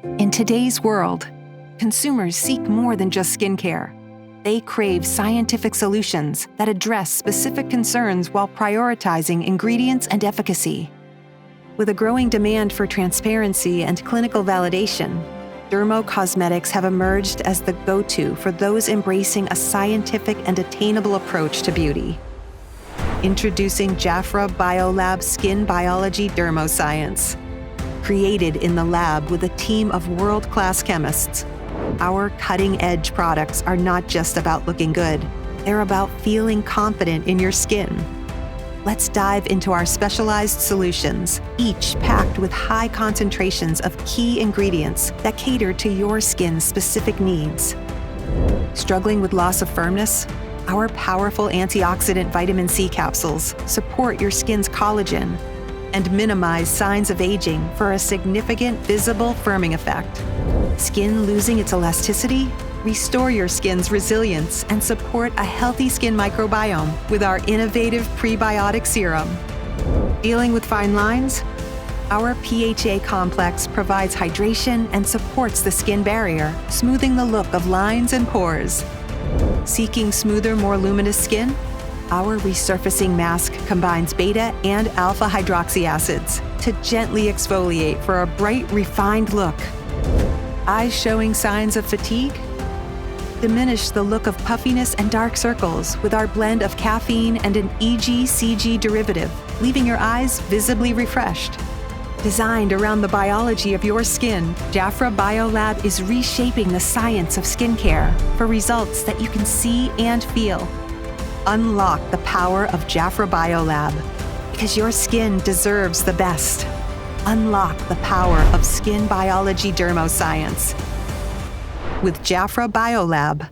In today's world, consumers seek more than just skincare. They crave scientific solutions that address specific concerns while prioritizing ingredients and efficacy. With a growing demand for transparency and clinical validation, dermocosmetics have emerged as the go-to for those embracing a scientific and attainable approach to beauty. Introducing JAFRA BioLab Skin Biology Dermoscience. Created in the lab with a team of world-class chemists, our cutting-edge products are not just about looking good. They're about feeling confident in your skin. Let's dive into our specialized solutions, each packed with high concentrations of key ingredients that cater to your skin's specific needs. Struggling with loss of firmness? Our powerful antioxidant vitamin C capsules support your skin's collagen and minimize signs of aging for a significant visible firming effect. Skin losing its elasticity? Restore your skin's resilience and support a healthy skin microbiome with our innovative prebiotic serum. Dealing with fine lines? Our PHA Complex provides hydration and supports the skin barrier, smoothing the look of lines and pores. Seeking smoother, more luminous skin? Our Resurfacing Mask combines beta and alpha hydroxy acids to gently exfoliate for a bright, refined look. Eyes showing signs of fatigue? Diminish the look of puffiness and dark circles with our blend of caffeine and an EGCG derivative, leaving your eyes visibly refreshed. Designed around the biology of your skin, JAFRA BioLab is reshaping the science of skincare for results that you can see and feel. Unlock the power of JAFRA BioLab, because your skin deserves the best. Unlock the power of skin biology dermoscience. With JAFRA BioLab,